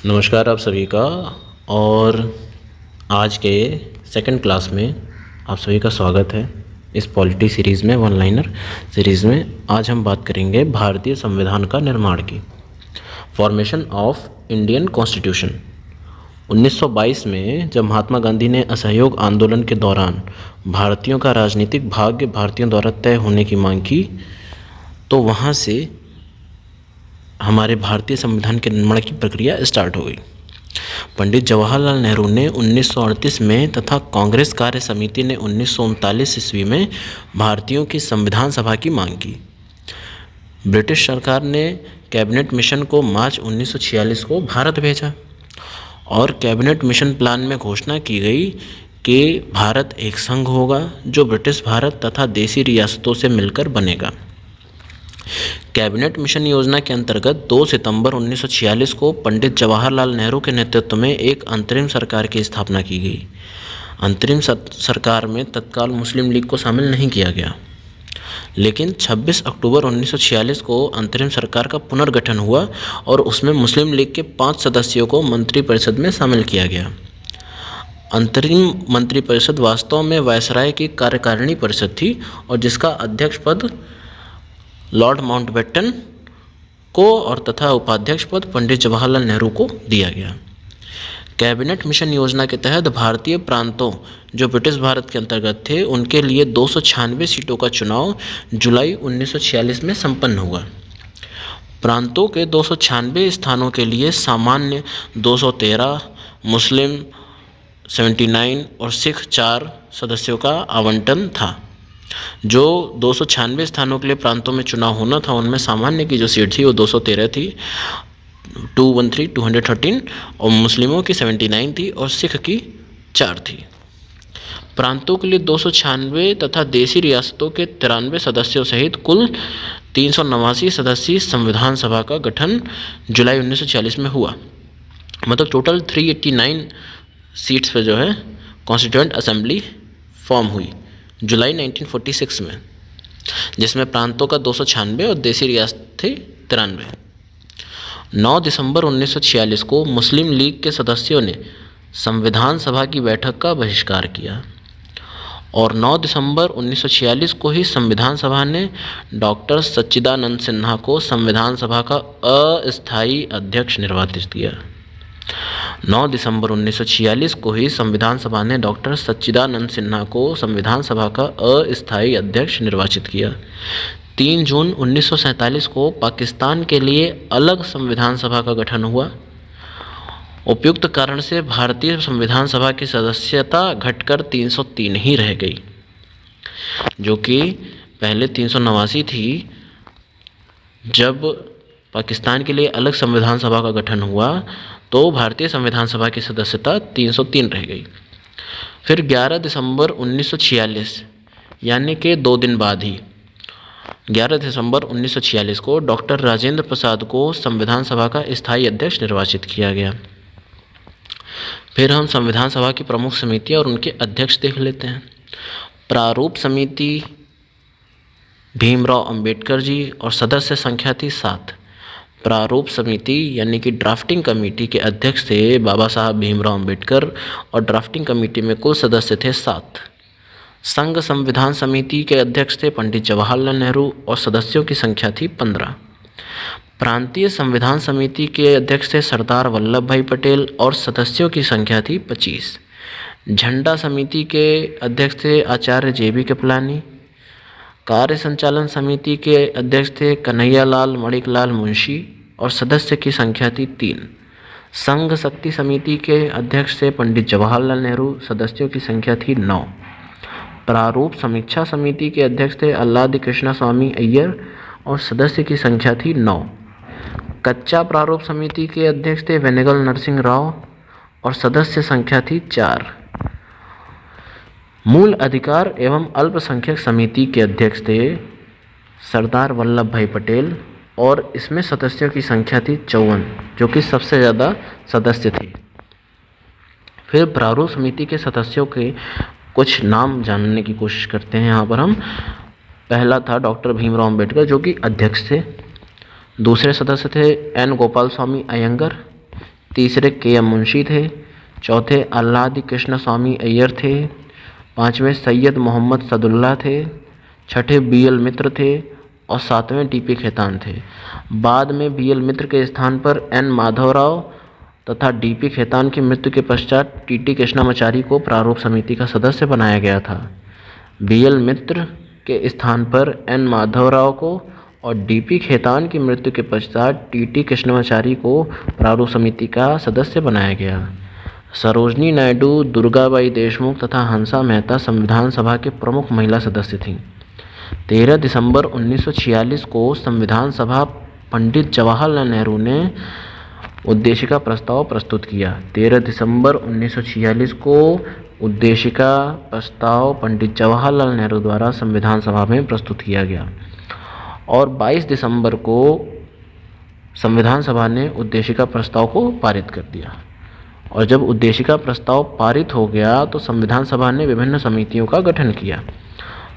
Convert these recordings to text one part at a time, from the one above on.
नमस्कार आप सभी का। और आज के सेकंड क्लास में आप सभी का स्वागत है। इस पॉलिटी सीरीज़ में, वन लाइनर सीरीज़ में आज हम बात करेंगे भारतीय संविधान का निर्माण की, फॉर्मेशन ऑफ इंडियन कॉन्स्टिट्यूशन। 1922 में जब महात्मा गांधी ने असहयोग आंदोलन के दौरान भारतीयों का राजनीतिक भाग्य भारतीयों द्वारा तय होने की मांग की, तो वहाँ से हमारे भारतीय संविधान के निर्माण की प्रक्रिया स्टार्ट हो गई। पंडित जवाहरलाल नेहरू ने 1938 में तथा कांग्रेस कार्य समिति ने 1939 ईस्वी में भारतीयों की संविधान सभा की मांग की। ब्रिटिश सरकार ने कैबिनेट मिशन को मार्च 1946 को भारत भेजा और कैबिनेट मिशन प्लान में घोषणा की गई कि भारत एक संघ होगा जो ब्रिटिश भारत तथा देसी रियासतों से मिलकर बनेगा। कैबिनेट मिशन योजना के अंतर्गत 2 सितंबर 1946 को पंडित जवाहरलाल नेहरू के नेतृत्व में एक अंतरिम सरकार की स्थापना की गई। अंतरिम सरकार में तत्काल मुस्लिम लीग को शामिल नहीं किया गया, लेकिन 26 अक्टूबर 1946 को अंतरिम सरकार का पुनर्गठन हुआ और उसमें मुस्लिम लीग के 5 सदस्यों को मंत्रिपरिषद में शामिल किया गया। अंतरिम मंत्रिपरिषद वास्तव में वायसराय की कार्यकारिणी परिषद थी और जिसका अध्यक्ष पद लॉर्ड माउंटबेटन को और तथा उपाध्यक्ष पद पंडित जवाहरलाल नेहरू को दिया गया। कैबिनेट मिशन योजना के तहत भारतीय प्रांतों जो ब्रिटिश भारत के अंतर्गत थे उनके लिए 296 सीटों का चुनाव जुलाई 1946 में संपन्न हुआ। प्रांतों के 296 स्थानों के लिए सामान्य 213, मुस्लिम 79 और सिख 4 सदस्यों का आवंटन था। जो 296 स्थानों के लिए प्रांतों में चुनाव होना था उनमें सामान्य की जो सीट थी वो 213 थी, 213 और मुस्लिमों की 79 थी और सिख की 4 थी। प्रांतों के लिए 296 तथा देसी रियासतों के 93 सदस्यों सहित कुल 389 सदस्यीय संविधान सभा का गठन जुलाई 1946 में हुआ। मतलब टोटल 389 सीट्स पे जो है कॉन्स्टिट्यूएंट असेंबली फॉर्म हुई जुलाई 1946 में, जिसमें प्रांतों का 296 और देसी रियासत थे 93। 9 दिसंबर 1946 को मुस्लिम लीग के सदस्यों ने संविधान सभा की बैठक का बहिष्कार किया और 9 दिसंबर 1946 को ही संविधान सभा ने डॉक्टर सच्चिदानंद सिन्हा को संविधान सभा का अस्थायी अध्यक्ष निर्वाचित किया। 9 दिसंबर 1946 को ही संविधान सभा ने डॉक्टर सच्चिदानंद सिन्हा को संविधान सभा का अस्थायी अध्यक्ष निर्वाचित किया। 3 जून 1947 को पाकिस्तान के लिए अलग संविधान सभा का गठन हुआ। उपयुक्त कारण से भारतीय संविधान सभा की सदस्यता घटकर 303 ही रह गई, जो कि पहले 389 थी। जब पाकिस्तान के लिए अलग संविधान सभा का गठन हुआ तो भारतीय संविधान सभा की सदस्यता 303 रह गई। फिर 11 दिसंबर 1946 यानी कि 2 दिन बाद ही 11 दिसंबर 1946 को डॉक्टर राजेंद्र प्रसाद को संविधान सभा का स्थायी अध्यक्ष निर्वाचित किया गया। फिर हम संविधान सभा की प्रमुख समितियां और उनके अध्यक्ष देख लेते हैं। प्रारूप समिति भीमराव अंबेडकर जी और सदस्य संख्या थी 7। प्रारूप समिति यानी कि ड्राफ्टिंग कमेटी के अध्यक्ष थे बाबा साहब भीमराव अंबेडकर और ड्राफ्टिंग कमेटी में कुल सदस्य थे 7। संघ संविधान समिति के अध्यक्ष थे पंडित जवाहरलाल नेहरू और सदस्यों की संख्या थी 15। प्रांतीय संविधान समिति के अध्यक्ष थे सरदार वल्लभ भाई पटेल और सदस्यों की संख्या थी 25। झंडा समिति के अध्यक्ष थे आचार्य JB कृपलानी। कार्य संचालन समिति के अध्यक्ष थे कन्हैयालाल मणिकलाल मुंशी और सदस्य की संख्या थी 3। संघ शक्ति समिति के अध्यक्ष थे पंडित जवाहरलाल नेहरू, सदस्यों की संख्या थी 9। प्रारूप समीक्षा समिति के अध्यक्ष थे अल्लादी कृष्णा स्वामी अय्यर और सदस्य की संख्या थी 9। कच्चा प्रारूप समिति के अध्यक्ष थे वेनेगल नरसिंह राव और सदस्य संख्या थी 4। मूल अधिकार एवं अल्पसंख्यक समिति के अध्यक्ष थे सरदार वल्लभ भाई पटेल और इसमें सदस्यों की संख्या थी 54, जो कि सबसे ज़्यादा सदस्य थे। फिर प्रारूप समिति के सदस्यों के कुछ नाम जानने की कोशिश करते हैं यहाँ पर हम। पहला था डॉक्टर भीमराव अंबेडकर, जो कि अध्यक्ष थे। दूसरे सदस्य थे एन गोपाल स्वामी अयंगर। तीसरे के एम मुंशी थे। चौथे आल्हादी कृष्ण स्वामी अय्यर थे। पाँचवें सैयद मोहम्मद सदुल्ला थे। छठे बी एल मित्र थे और सातवें टी पी खेतान थे। बाद में बी एल मित्र के स्थान पर एन माधवराव तथा डी पी खेतान की मृत्यु के पश्चात टी टी कृष्णामाचारी को प्रारूप समिति का सदस्य बनाया गया था। बी एल मित्र के स्थान पर एन माधवराव को और डी पी खेतान की मृत्यु के पश्चात टी टी कृष्णामाचारी को प्रारूप समिति का सदस्य बनाया गया। सरोजनी नायडू, दुर्गाबाई देशमुख तथा हंसा मेहता संविधान सभा के प्रमुख महिला सदस्य थीं। 13 दिसंबर 1946 को संविधान सभा पंडित जवाहरलाल नेहरू ने उद्देशिका प्रस्ताव प्रस्तुत किया। 13 दिसंबर 1946 को उद्देशिका प्रस्ताव पंडित जवाहरलाल नेहरू द्वारा संविधान सभा में प्रस्तुत किया गया और 22 दिसंबर को संविधान सभा ने उद्देशिका प्रस्ताव को पारित कर दिया। और जब उद्देशिका प्रस्ताव पारित हो गया तो संविधान सभा ने विभिन्न समितियों का गठन किया।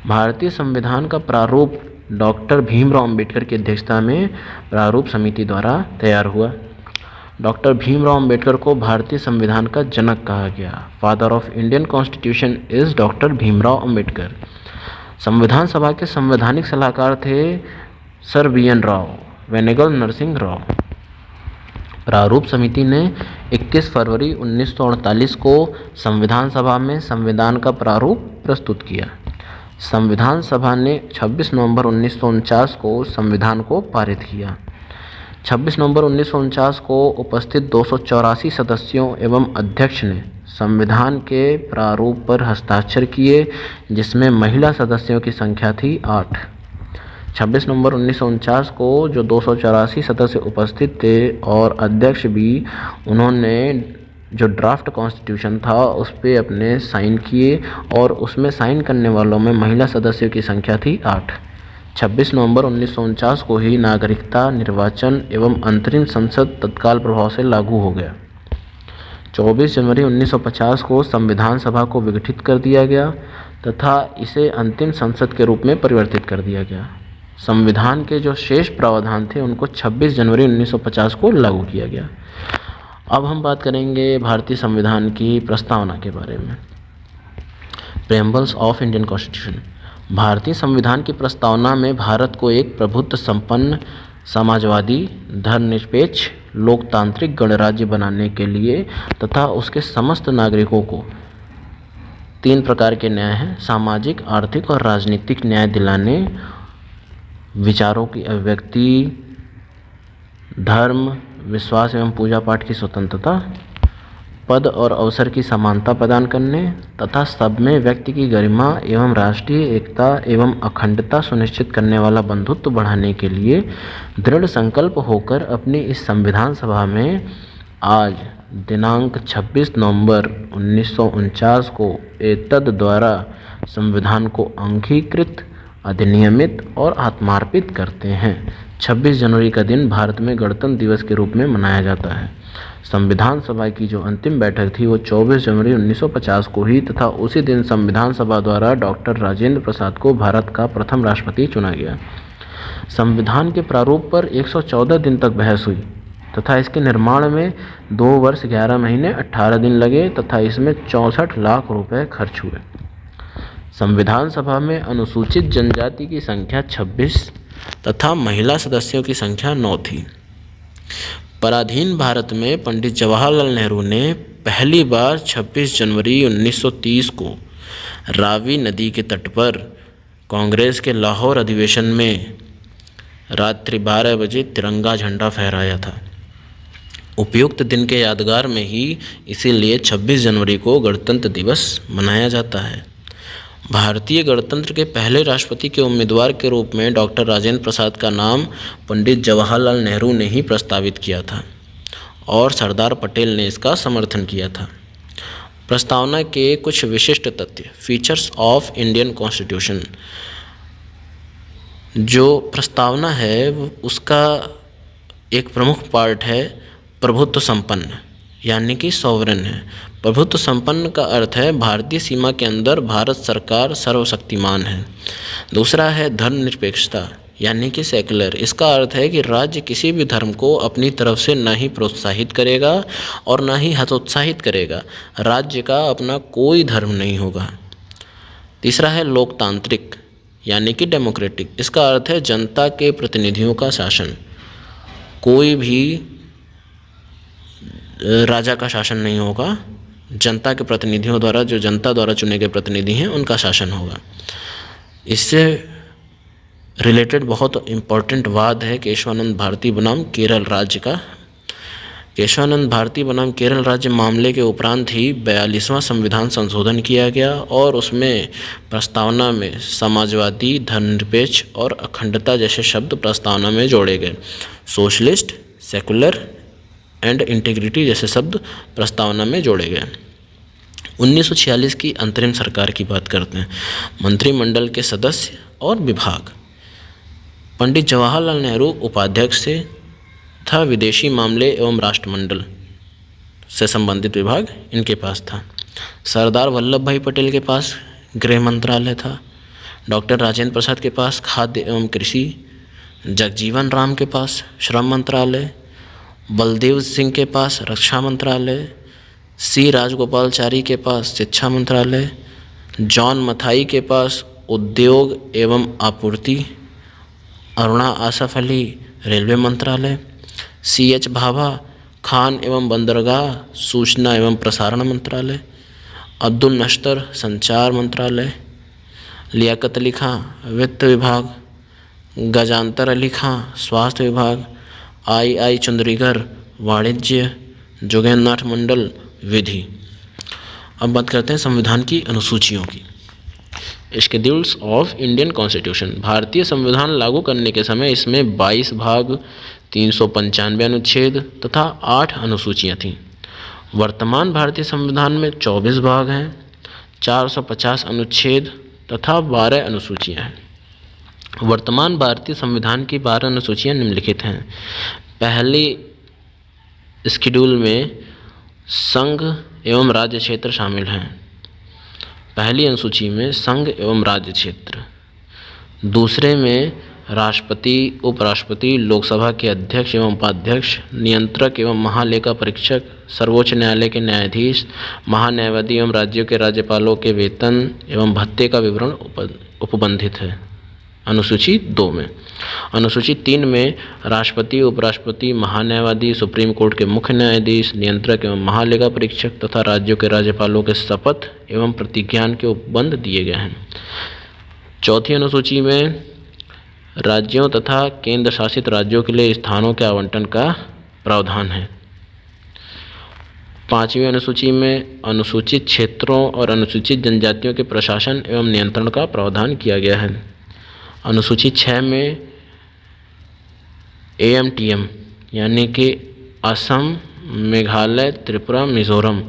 भारतीय संविधान का प्रारूप डॉक्टर भीमराव अंबेडकर की अध्यक्षता में प्रारूप समिति द्वारा तैयार हुआ। डॉक्टर भीमराव अंबेडकर को भारतीय संविधान का जनक कहा गया। Father of Indian constitution is doctor Bhimrao Ambedkar. संविधान सभा के संवैधानिक सलाहकार थे sir B N Rau, Benegal Narsing Rau. प्रारूप समिति ने 21 फरवरी 1948 को संविधान सभा में संविधान का प्रारूप प्रस्तुत किया। संविधान सभा ने 26 नवंबर 1949 को संविधान को पारित किया। 26 नवंबर 1949 को उपस्थित 284 सदस्यों एवं अध्यक्ष ने संविधान के प्रारूप पर हस्ताक्षर किए, जिसमें महिला सदस्यों की संख्या थी 8। 26 नवंबर 1949 को जो 284 सदस्य उपस्थित थे और अध्यक्ष भी, उन्होंने जो ड्राफ्ट कॉन्स्टिट्यूशन था उस पर अपने साइन किए और उसमें साइन करने वालों में महिला सदस्यों की संख्या थी 8। 26 नवंबर 1949 को ही नागरिकता, निर्वाचन एवं अंतरिम संसद तत्काल प्रभाव से लागू हो गया। 24 जनवरी 1950 को संविधान सभा को विघटित कर दिया गया तथा इसे अंतिम संसद के रूप में परिवर्तित कर दिया गया। संविधान के जो शेष प्रावधान थे उनको 26 जनवरी 1950 को लागू किया गया। अब हम बात करेंगे भारतीय संविधान की प्रस्तावना के बारे में। प्रेम्बल्स ऑफ इंडियन कॉन्स्टिट्यूशन। भारतीय संविधान की प्रस्तावना में भारत को एक प्रभुत्व संपन्न, समाजवादी, धर्मनिरपेक्ष, लोकतांत्रिक गणराज्य बनाने के लिए तथा उसके समस्त नागरिकों को 3 प्रकार के न्याय हैं: सामाजिक, आर्थिक और राजनीतिक न्याय दिलाने, विचारों की अभिव्यक्ति, धर्म, विश्वास एवं पूजा पाठ की स्वतंत्रता, पद और अवसर की समानता प्रदान करने तथा सब में व्यक्ति की गरिमा एवं राष्ट्रीय एकता एवं अखंडता सुनिश्चित करने वाला बंधुत्व बढ़ाने के लिए दृढ़ संकल्प होकर अपनी इस संविधान सभा में आज दिनांक 26 नवंबर 1949 को एतद द्वारा संविधान को अंगीकृत, अधिनियमित और आत्मार्पित करते हैं। 26 जनवरी का दिन भारत में गणतंत्र दिवस के रूप में मनाया जाता है। संविधान सभा की जो अंतिम बैठक थी वो 24 जनवरी 1950 को हुई तथा उसी दिन संविधान सभा द्वारा डॉक्टर राजेंद्र प्रसाद को भारत का प्रथम राष्ट्रपति चुना गया। संविधान के प्रारूप पर 114 दिन तक बहस हुई तथा इसके निर्माण में 2 वर्ष 11 महीने 18 दिन लगे तथा इसमें 64 लाख रुपए खर्च हुए। संविधान सभा में अनुसूचित जनजाति की संख्या 26 तथा महिला सदस्यों की संख्या 9 थी। पराधीन भारत में पंडित जवाहरलाल नेहरू ने पहली बार 26 जनवरी 1930 को रावी नदी के तट पर कांग्रेस के लाहौर अधिवेशन में रात्रि 12 बजे तिरंगा झंडा फहराया था। उपयुक्त दिन के यादगार में ही इसीलिए 26 जनवरी को गणतंत्र दिवस मनाया जाता है। भारतीय गणतंत्र के पहले राष्ट्रपति के उम्मीदवार के रूप में डॉक्टर राजेंद्र प्रसाद का नाम पंडित जवाहरलाल नेहरू ने ही प्रस्तावित किया था और सरदार पटेल ने इसका समर्थन किया था। प्रस्तावना के कुछ विशिष्ट तथ्य, फीचर्स ऑफ इंडियन कॉन्स्टिट्यूशन। जो प्रस्तावना है उसका एक प्रमुख पार्ट है प्रभुत्व संपन्न, यानी कि सॉवरेन है। प्रभुत्व संपन्न का अर्थ है भारतीय सीमा के अंदर भारत सरकार सर्वशक्तिमान है। दूसरा है धर्मनिरपेक्षता यानी कि सेकुलर। इसका अर्थ है कि राज्य किसी भी धर्म को अपनी तरफ से न ही प्रोत्साहित करेगा और न ही हतोत्साहित करेगा। राज्य का अपना कोई धर्म नहीं होगा। तीसरा है लोकतांत्रिक यानी कि डेमोक्रेटिक। इसका अर्थ है जनता के प्रतिनिधियों का शासन। कोई भी राजा का शासन नहीं होगा, जनता के प्रतिनिधियों द्वारा, जो जनता द्वारा चुने गए प्रतिनिधि हैं उनका शासन होगा। इससे रिलेटेड बहुत इम्पोर्टेंट वाद है केशवानंद भारती बनाम केरल राज्य का। केशवानंद भारती बनाम केरल राज्य मामले के उपरांत ही 42वां संविधान संशोधन किया गया और उसमें प्रस्तावना में समाजवादी, धर्मनिरपेक्ष और अखंडता जैसे शब्द प्रस्तावना में जोड़े गए। सोशलिस्ट, सेकुलर एंड इंटीग्रिटी जैसे शब्द प्रस्तावना में जोड़े गए। 1946 की अंतरिम सरकार की बात करते हैं। मंत्रिमंडल के सदस्य और विभाग। पंडित जवाहरलाल नेहरू उपाध्यक्ष थे तथा विदेशी मामले एवं राष्ट्रमंडल से संबंधित विभाग इनके पास था। सरदार वल्लभ भाई पटेल के पास गृह मंत्रालय था। डॉक्टर राजेंद्र प्रसाद के पास खाद्य एवं कृषि, जगजीवन राम के पास श्रम मंत्रालय, बलदेव सिंह के पास रक्षा मंत्रालय, सी राजगोपालचारी के पास शिक्षा मंत्रालय, जॉन मथाई के पास उद्योग एवं आपूर्ति, अरुणा आसफ अली रेलवे मंत्रालय, CH भाभा खान एवं बंदरगाह, सूचना एवं प्रसारण मंत्रालय, अब्दुल नश्तर संचार मंत्रालय, लियाकत अली खां वित्त विभाग, गजांतर अली खां स्वास्थ्य विभाग, I चंद्रीगर वाणिज्य, जोगेंद्रनाथ मंडल विधि। अब बात करते हैं संविधान की अनुसूचियों की। Schedules of Indian constitution. भारतीय संविधान लागू करने के समय इसमें 22 भाग, 395 अनुच्छेद तथा 8 अनुसूचियाँ थीं। वर्तमान भारतीय संविधान में 24 भाग हैं, 450 अनुच्छेद तथा 12 अनुसूचियाँ हैं। वर्तमान भारतीय संविधान की 12 अनुसूचियाँ निम्नलिखित हैं। पहली शेड्यूल में संघ एवं राज्य क्षेत्र शामिल हैं। पहली अनुसूची में संघ एवं राज्य क्षेत्र। दूसरे में राष्ट्रपति, उपराष्ट्रपति, लोकसभा के अध्यक्ष एवं उपाध्यक्ष, नियंत्रक एवं महालेखा परीक्षक, सर्वोच्च न्यायालय के न्यायाधीश, महान्यायवादी एवं राज्यों के राज्यपालों के वेतन एवं भत्ते का विवरण उपबंधित है अनुसूची 2 में। अनुसूची 3 में राष्ट्रपति, उपराष्ट्रपति, महान्यायवादी, सुप्रीम कोर्ट के मुख्य न्यायाधीश, नियंत्रक एवं महालेखा परीक्षक तथा राज्यों के राज्यपालों के शपथ एवं प्रतिज्ञान के उपबंध दिए गए हैं। चौथी अनुसूची में राज्यों तथा केंद्र शासित राज्यों के लिए स्थानों के आवंटन का प्रावधान है। 5वीं अनुसूची में अनुसूचित क्षेत्रों और अनुसूचित जनजातियों के प्रशासन एवं नियंत्रण का प्रावधान किया गया है। अनुसूची 6 में AMTM यानी कि असम, मेघालय, त्रिपुरा, मिजोरम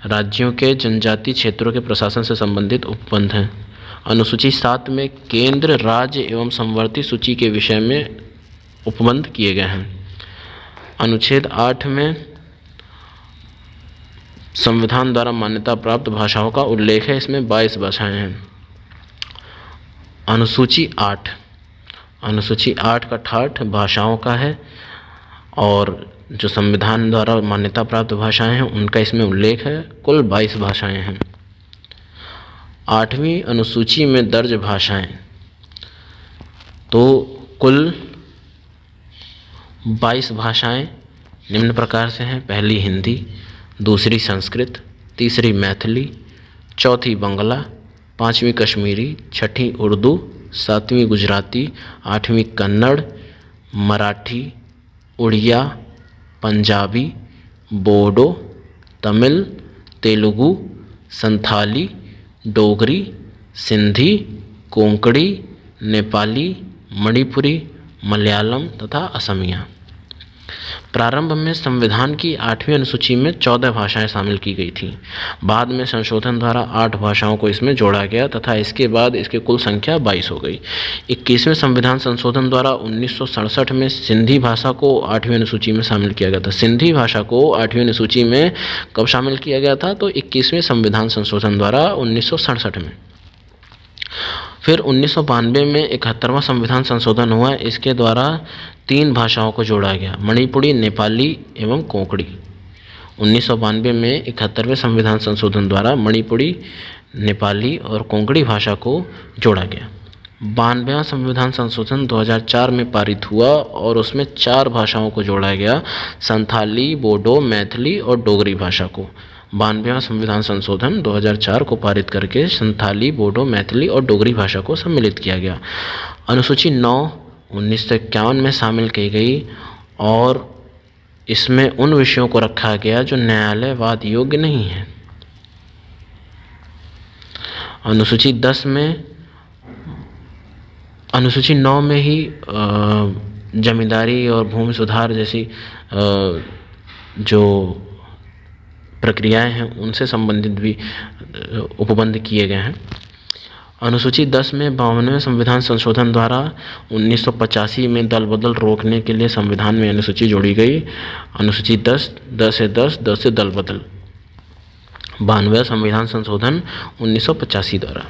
राज्यों के जनजातीय क्षेत्रों के प्रशासन से संबंधित उपबंध हैं। अनुसूची 7 में केंद्र, राज्य एवं समवर्ती सूची के विषय में उपबंध किए गए हैं। अनुच्छेद 8 में संविधान द्वारा मान्यता प्राप्त भाषाओं का उल्लेख है। इसमें 22 भाषाएं हैं। अनुसूची 8 का ठाठ भाषाओं का है और जो संविधान द्वारा मान्यता प्राप्त भाषाएं हैं उनका इसमें उल्लेख है। कुल 22 भाषाएं हैं। 8वीं अनुसूची में दर्ज भाषाएं तो कुल 22 भाषाएं निम्न प्रकार से हैं। पहली हिंदी, दूसरी संस्कृत, तीसरी मैथिली, चौथी बंगला, 5वीं कश्मीरी, 6ठी उर्दू, 7वीं गुजराती, 8वीं कन्नड़, मराठी, उड़िया, पंजाबी, बोडो, तमिल, तेलुगु, संथाली, डोगरी, सिंधी, कोंकणी, नेपाली, मणिपुरी, मलयालम तथा असमिया। प्रारंभ में संविधान की 8वीं अनुसूची में 14 भाषाएं शामिल की गई थीं। बाद में संशोधन द्वारा 8 भाषाओं को इसमें जोड़ा गया तथा इसके बाद इसकी कुल संख्या 22 हो गई। 21वें संविधान संशोधन द्वारा 1967 में सिंधी भाषा को 8वीं अनुसूची में शामिल किया गया था। सिंधी भाषा को 8वीं अनुसूची में कब शामिल किया गया था? तो 21वें संविधान संशोधन द्वारा 1967 में। फिर 1992 में 71वां संविधान संशोधन हुआ। इसके द्वारा 3 भाषाओं को जोड़ा गया, मणिपुरी, नेपाली एवं कोंकणी। 1992 में 71वें संविधान संशोधन द्वारा मणिपुरी, नेपाली और कोंकणी भाषा को जोड़ा गया। 92वां संविधान संशोधन 2004 में पारित हुआ और उसमें 4 भाषाओं को जोड़ा गया, संथाली, बोडो, मैथिली और डोगरी भाषा को। 92वां संविधान संशोधन 2004 को पारित करके संथाली, बोडो, मैथिली और डोगरी भाषा को सम्मिलित किया गया। अनुसूची 9 1951 में शामिल की गई और इसमें उन विषयों को रखा गया जो न्यायालयवाद योग्य नहीं है। अनुसूची 9 में ही जमींदारी और भूमि सुधार जैसी जो प्रक्रियाएं हैं उनसे संबंधित भी उपबंध किए गए हैं। अनुसूची 10 में 52वें संविधान संशोधन द्वारा 1985 में दल बदल रोकने के लिए संविधान में अनुसूची जोड़ी गई। अनुसूची 10 से 10 से दल बदल। 92वां संविधान संशोधन 1985 द्वारा।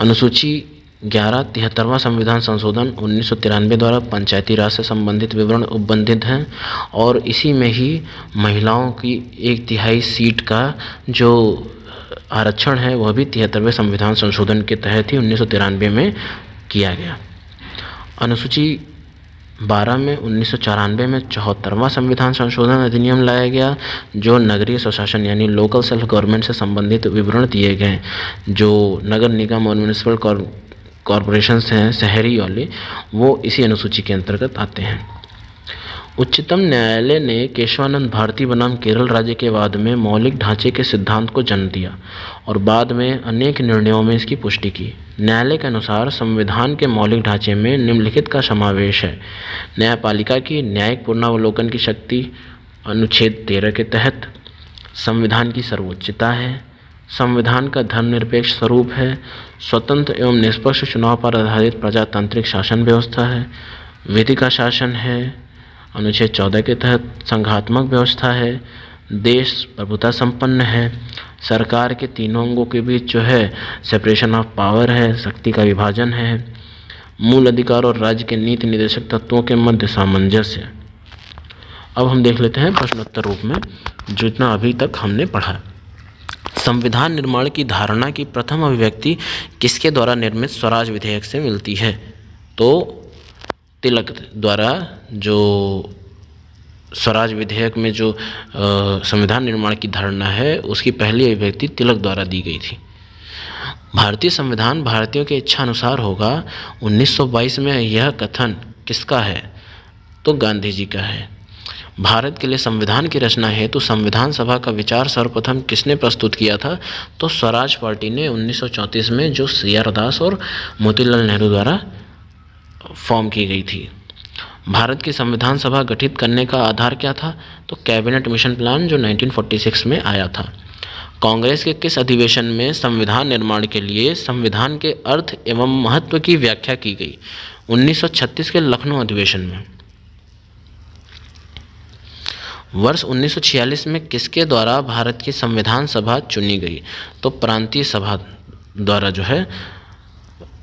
अनुसूची 11 73वां संविधान संशोधन 1993 द्वारा पंचायती राज से संबंधित विवरण उपबंधित हैं और इसी में ही महिलाओं की 1/3 सीट का जो आरक्षण है वह भी 73वें संविधान संशोधन के तहत ही 1993 में किया गया। अनुसूची 12 में 1994 में 74वां संविधान संशोधन अधिनियम लाया गया जो नगरीय स्वशासन यानी लोकल सेल्फ गवर्नमेंट से संबंधित विवरण दिए गए। जो नगर निगम और म्यूनिसिपल कॉरपोरेशंस हैं शहरी वाले, वो इसी अनुसूची के अंतर्गत आते हैं। उच्चतम न्यायालय ने केशवानंद भारती बनाम केरल राज्य के वाद में मौलिक ढांचे के सिद्धांत को जन्म दिया और बाद में अनेक निर्णयों में इसकी पुष्टि की। न्यायालय के अनुसार संविधान के मौलिक ढांचे में निम्नलिखित का समावेश है: न्यायपालिका की न्यायिक पुनरावलोकन की शक्ति अनुच्छेद 13 के तहत, संविधान की सर्वोच्चता है, संविधान का धर्मनिरपेक्ष स्वरूप है, स्वतंत्र एवं निष्पक्ष चुनाव पर आधारित प्रजातांत्रिक शासन व्यवस्था है, विधि का शासन है, अनुच्छेद 14 के तहत संघात्मक व्यवस्था है, देश प्रभुता संपन्न है, सरकार के तीनों अंगों के बीच जो है सेपरेशन ऑफ पावर है, शक्ति का विभाजन है, मूल अधिकार और राज्य के नीति निर्देशक तत्वों के मध्य सामंजस्य। अब हम देख लेते हैं प्रश्नोत्तर रूप में जितना अभी तक हमने पढ़ा। संविधान निर्माण की धारणा की प्रथम अभिव्यक्ति किसके द्वारा निर्मित स्वराज विधेयक से मिलती है? तो तिलक द्वारा जो स्वराज विधेयक में जो संविधान निर्माण की धारणा है उसकी पहली अभिव्यक्ति तिलक द्वारा दी गई थी। भारतीय संविधान भारतीयों के इच्छा अनुसार होगा 1922 में यह कथन किसका है? तो गांधी जी का है। भारत के लिए संविधान की रचना हेतु संविधान सभा का विचार सर्वप्रथम किसने प्रस्तुत किया था? तो स्वराज पार्टी ने 1934 में जो CR दास और मोतीलाल नेहरू द्वारा फॉर्म की गई थी। भारत की संविधान सभा गठित करने का आधार क्या था? तो कैबिनेट मिशन प्लान जो 1946 में आया था। कांग्रेस के किस अधिवेशन में संविधान निर्माण के लिए संविधान के अर्थ एवं महत्व की व्याख्या की गई? 1936 के लखनऊ अधिवेशन में। वर्ष 1946 में किसके द्वारा भारत की संविधान सभा चुनी गई? तो प्रांतीय सभा द्वारा जो है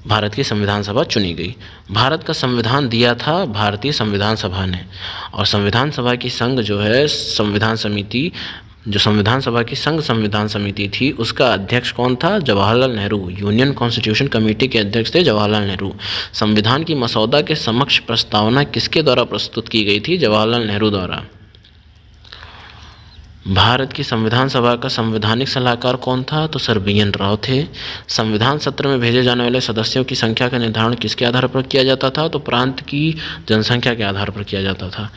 भारत की संविधान सभा चुनी गई। भारत का संविधान दिया था भारतीय संविधान सभा ने और संविधान सभा की संघ जो है संविधान समिति, जो संविधान सभा की संघ संविधान समिति थी उसका अध्यक्ष कौन था? Jawaharlal Nehru. Union constitution committee के अध्यक्ष थे जवाहरलाल नेहरू। संविधान की मसौदा के समक्ष प्रस्तावना किसके द्वारा प्रस्तुत की गई थी? जवाहरलाल नेहरू द्वारा। भारत की संविधान सभा का संवैधानिक सलाहकार कौन था? तो सर बी.एन. राव थे। संविधान सत्र में भेजे जाने वाले सदस्यों की संख्या का निर्धारण किसके आधार पर किया जाता था? तो प्रांत की जनसंख्या के आधार पर किया जाता था।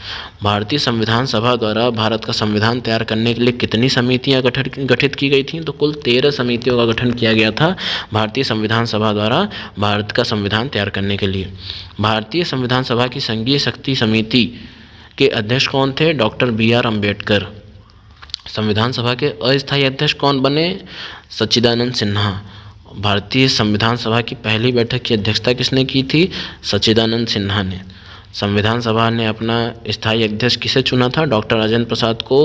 भारतीय संविधान सभा द्वारा भारत का संविधान तैयार करने के लिए कितनी समितियां गठित की गई थीं? तो कुल 13 समितियों का गठन किया गया था भारतीय संविधान सभा द्वारा भारत का संविधान तैयार करने के लिए। भारतीय संविधान सभा की संघीय शक्ति समिति के अध्यक्ष कौन थे? Doctor B R. अम्बेडकर। संविधान सभा के अस्थायी अध्यक्ष कौन बने? सच्चिदानंद सिन्हा। भारतीय संविधान सभा की पहली बैठक की अध्यक्षता किसने की थी? सच्चिदानंद सिन्हा ने। संविधान सभा ने अपना स्थायी अध्यक्ष किसे चुना था? डॉक्टर राजेंद्र प्रसाद को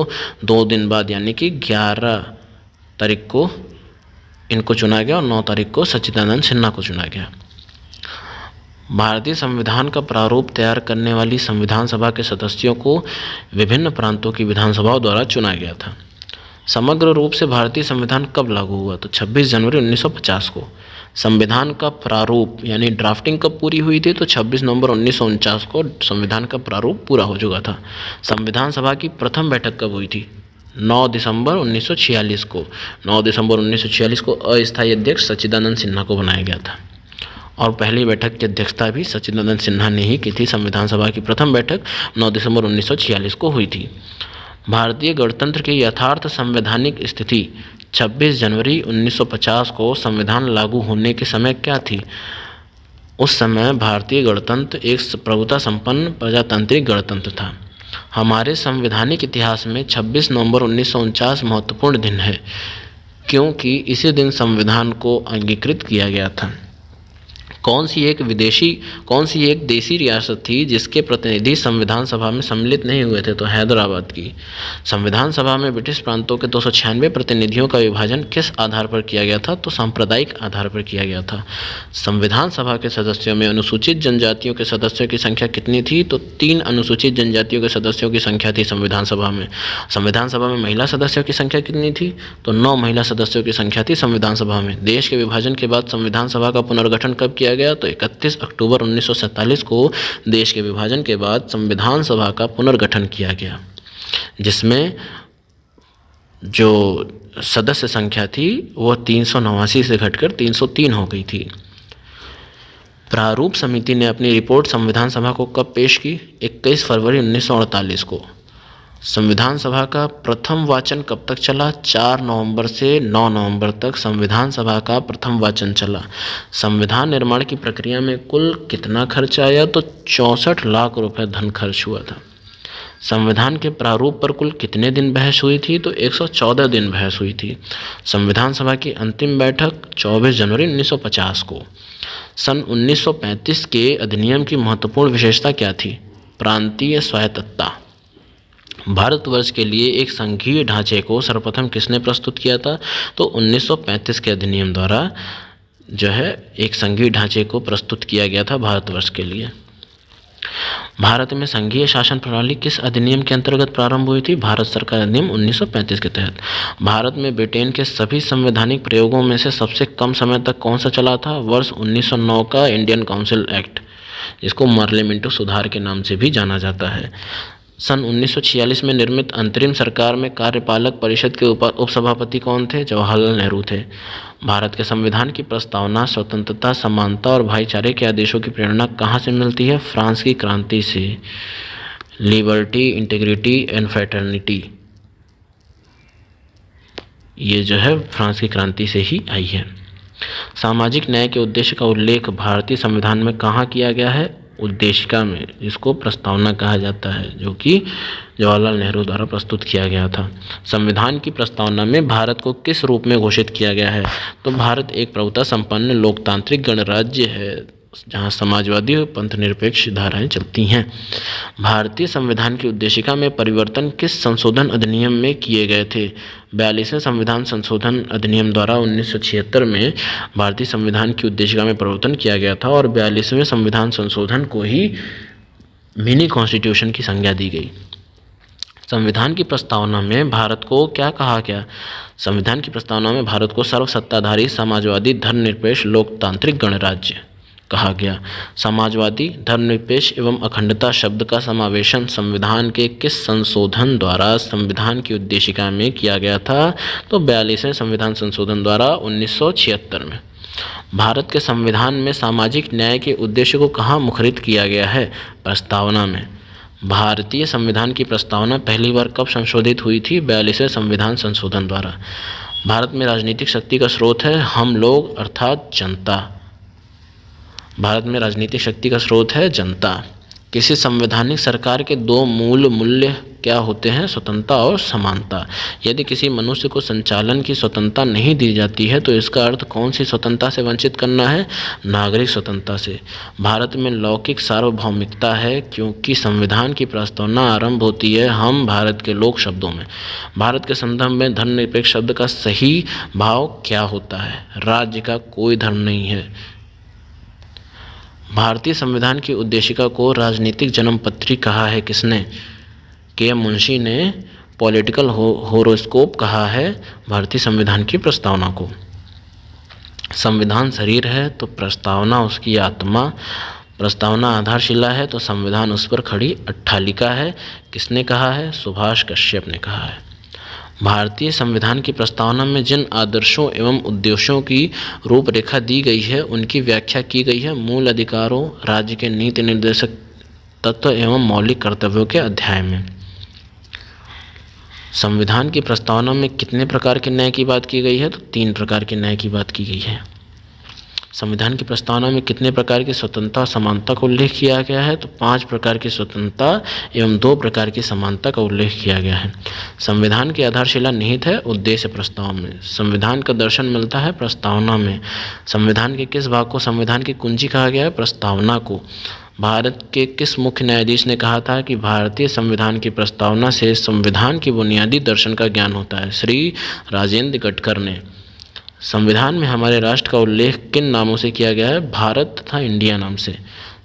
2 दिन बाद यानी कि 11 तारीख को इनको चुना गया और 9 तारीख को सच्चिदानंद सिन्हा को चुना गया। भारतीय संविधान का प्रारूप तैयार करने वाली संविधान सभा के सदस्यों को विभिन्न प्रांतों की विधानसभाओं द्वारा चुना गया था। समग्र रूप से भारतीय संविधान कब लागू हुआ? तो 26 जनवरी 1950 को। संविधान का प्रारूप यानी ड्राफ्टिंग कब पूरी हुई थी? तो 26 नवंबर 1949 को संविधान का प्रारूप पूरा हो चुका था। संविधान सभा की प्रथम बैठक कब हुई थी? 9 दिसंबर 1946 को। 9 दिसंबर 1946 को अस्थायी अध्यक्ष सच्चिदानंद सिन्हा को बनाया गया था और पहली बैठक की अध्यक्षता भी सच्चिदानंद सिन्हा ने ही की थी। संविधान सभा की प्रथम बैठक 9 दिसंबर 1946 को हुई थी। भारतीय गणतंत्र की यथार्थ संवैधानिक स्थिति 26 जनवरी 1950 को संविधान लागू होने के समय क्या थी? उस समय भारतीय गणतंत्र एक प्रभुता संपन्न प्रजातांत्रिक गणतंत्र था। हमारे संवैधानिक इतिहास में 26 नवंबर 1949 महत्वपूर्ण दिन है क्योंकि इसी दिन संविधान को अंगीकृत किया गया था। कौन सी एक देसी रियासत थी जिसके प्रतिनिधि संविधान सभा में सम्मिलित नहीं हुए थे? तो हैदराबाद की। संविधान सभा में ब्रिटिश प्रांतों के 296 प्रतिनिधियों का विभाजन किस आधार पर किया गया था? तो सांप्रदायिक आधार पर किया गया था। संविधान सभा के सदस्यों में अनुसूचित जनजातियों के सदस्यों की संख्या कितनी थी? तो 3 अनुसूचित जनजातियों के सदस्यों की संख्या थी संविधान सभा में। संविधान सभा में महिला सदस्यों की संख्या कितनी थी? तो 9 महिला सदस्यों की संख्या थी संविधान सभा में। देश के विभाजन के बाद संविधान सभा का पुनर्गठन कब किया गया? तो 31 अक्टूबर 1947 को देश के विभाजन के बाद संविधान सभा का पुनर्गठन किया गया, जिसमें जो सदस्य संख्या थी वो 389 से घटकर 303 हो गई थी। प्रारूप समिति ने अपनी रिपोर्ट संविधान सभा को कब पेश की? 21 फरवरी 1948 को। संविधान सभा का प्रथम वाचन कब तक चला? 4 नवंबर से 9 नवंबर तक संविधान सभा का प्रथम वाचन चला। संविधान निर्माण की प्रक्रिया में कुल कितना खर्च आया? तो 64 लाख रुपए धन खर्च हुआ था। संविधान के प्रारूप पर कुल कितने दिन बहस हुई थी? तो 114 दिन बहस हुई थी। संविधान सभा की अंतिम बैठक 24 जनवरी 1950 को। सन 1935 के अधिनियम की महत्वपूर्ण विशेषता क्या थी? प्रांतीय स्वायत्तता। भारतवर्ष के लिए एक संघीय ढांचे को सर्वप्रथम किसने प्रस्तुत किया था? तो 1935 के अधिनियम द्वारा जो है एक संघीय ढांचे को प्रस्तुत किया गया था भारतवर्ष के लिए। भारत में संघीय शासन प्रणाली किस अधिनियम के अंतर्गत प्रारंभ हुई थी? भारत सरकार अधिनियम 1935 के तहत। भारत में ब्रिटेन के सभी संवैधानिक प्रयोगों में से सबसे कम समय तक कौन सा चला था? वर्ष 1909 का इंडियन काउंसिल एक्ट, जिसको पार्लियामेंटो सुधार के नाम से भी जाना जाता है। सन 1946 में निर्मित अंतरिम सरकार में कार्यपालक परिषद के उपसभापति कौन थे? जवाहरलाल नेहरू थे। भारत के संविधान की प्रस्तावना स्वतंत्रता, समानता और भाईचारे के आदेशों की प्रेरणा कहाँ से मिलती है? फ्रांस की क्रांति से। लिबर्टी, इंटीग्रिटी एंड फ्रेटर्निटी, ये जो है फ्रांस की क्रांति से ही आई है। सामाजिक न्याय के उद्देश्य का उल्लेख भारतीय संविधान में कहाँ किया गया है? उद्देशिका में, जिसको प्रस्तावना कहा जाता है, जो कि जवाहरलाल नेहरू द्वारा प्रस्तुत किया गया था। संविधान की प्रस्तावना में भारत को किस रूप में घोषित किया गया है? तो भारत एक प्रभुता संपन्न लोकतांत्रिक गणराज्य है जहां समाजवादी और पंथनिरपेक्ष धाराएं चलती हैं। भारतीय संविधान की उद्देशिका में परिवर्तन किस संशोधन अधिनियम में किए गए थे? 42वें संविधान संशोधन अधिनियम द्वारा 1976 में भारतीय संविधान की उद्देशिका में परिवर्तन किया गया था और 42वें संविधान संशोधन को ही मिनी कॉन्स्टिट्यूशन की संज्ञा दी गई। संविधान की प्रस्तावना में भारत को क्या कहा गया? संविधान की प्रस्तावना में भारत को सर्वसत्ताधारी समाजवादी धर्मनिरपेक्ष लोकतांत्रिक गणराज्य कहा गया। समाजवादी, धर्मनिरपेक्ष एवं अखंडता शब्द का समावेशन संविधान के किस संशोधन द्वारा संविधान की उद्देशिका में किया गया था? तो 42वें संविधान संशोधन द्वारा 1976 में। भारत के संविधान में सामाजिक न्याय के उद्देश्य को कहाँ मुखरित किया गया है? प्रस्तावना में। भारतीय संविधान की प्रस्तावना पहली बार कब संशोधित हुई थी? 42वें संविधान संशोधन द्वारा। भारत में राजनीतिक शक्ति का स्रोत है हम लोग अर्थात जनता। भारत में राजनीतिक शक्ति का स्रोत है जनता। किसी संवैधानिक सरकार के दो मूल मूल्य क्या होते हैं? स्वतंत्रता और समानता। यदि किसी मनुष्य को संचालन की स्वतंत्रता नहीं दी जाती है तो इसका अर्थ कौन सी स्वतंत्रता से वंचित करना है? नागरिक स्वतंत्रता से। भारत में लौकिक सार्वभौमिकता है क्योंकि संविधान की प्रस्तावना आरंभ होती है हम भारत के लोग शब्दों में। भारत के संदर्भ में धर्मनिरपेक्ष शब्द का सही भाव क्या होता है? राज्य का कोई धर्म नहीं है। भारतीय संविधान की उद्देशिका को राजनीतिक जन्मपत्री कहा है किसने? के.एम. मुंशी ने पॉलिटिकल होरोस्कोप कहा है भारतीय संविधान की प्रस्तावना को। संविधान शरीर है तो प्रस्तावना उसकी आत्मा, प्रस्तावना आधारशिला है तो संविधान उस पर खड़ी अट्टालिका है। किसने कहा है? सुभाष कश्यप ने कहा है। भारतीय संविधान की प्रस्तावना में जिन आदर्शों एवं उद्देश्यों की रूपरेखा दी गई है उनकी व्याख्या की गई है मूल अधिकारों, राज्य के नीति निर्देशक तत्व एवं मौलिक कर्तव्यों के अध्याय में। संविधान की प्रस्तावना में कितने प्रकार के न्याय की बात की गई है? तो 3 प्रकार के न्याय की बात की गई है। संविधान की प्रस्तावना में कितने प्रकार की स्वतंत्रता और समानता का उल्लेख किया गया है? तो 5 प्रकार की स्वतंत्रता एवं 2 प्रकार की समानता का उल्लेख किया गया है। संविधान की आधारशिला निहित है उद्देश्य प्रस्ताव में। संविधान का दर्शन मिलता है प्रस्तावना में। संविधान के किस भाग को संविधान की कुंजी कहा गया है? प्रस्तावना को। भारत के किस मुख्य न्यायाधीश ने कहा था कि भारतीय संविधान की प्रस्तावना से संविधान की बुनियादी दर्शन का ज्ञान होता है? श्री राजेंद्र गडकर ने। संविधान में हमारे राष्ट्र का उल्लेख किन नामों से किया गया है? भारत तथा इंडिया नाम से।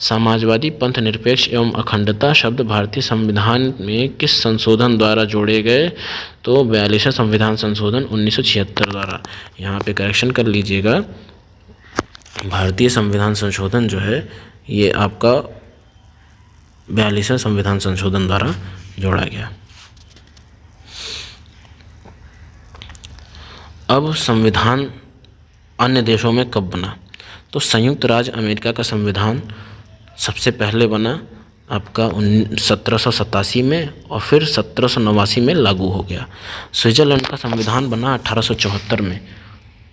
समाजवादी, पंथ निरपेक्ष एवं अखंडता शब्द भारतीय संविधान में किस संशोधन द्वारा जोड़े गए? तो 42वें संविधान संशोधन 1976 द्वारा। यहाँ पे करेक्शन कर लीजिएगा, भारतीय संविधान संशोधन जो है ये आपका 42वें संविधान संशोधन द्वारा जोड़ा गया। अब संविधान अन्य देशों में कब बना? तो संयुक्त राज्य अमेरिका का संविधान सबसे पहले बना आपका 1787 में और फिर 1789 में लागू हो गया। स्विट्ज़रलैंड का संविधान बना 1874 में।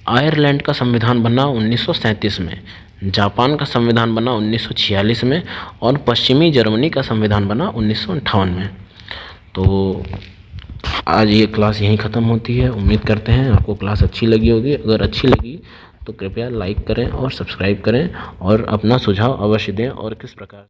आयरलैंड का संविधान बना 1937 में। जापान का संविधान बना 1946 में और पश्चिमी जर्मनी का संविधान बना 1958 में। तो आज ये क्लास यहीं ख़त्म होती है। उम्मीद करते हैं आपको क्लास अच्छी लगी होगी। अगर अच्छी लगी तो कृपया लाइक करें और सब्सक्राइब करें और अपना सुझाव अवश्य दें और किस प्रकार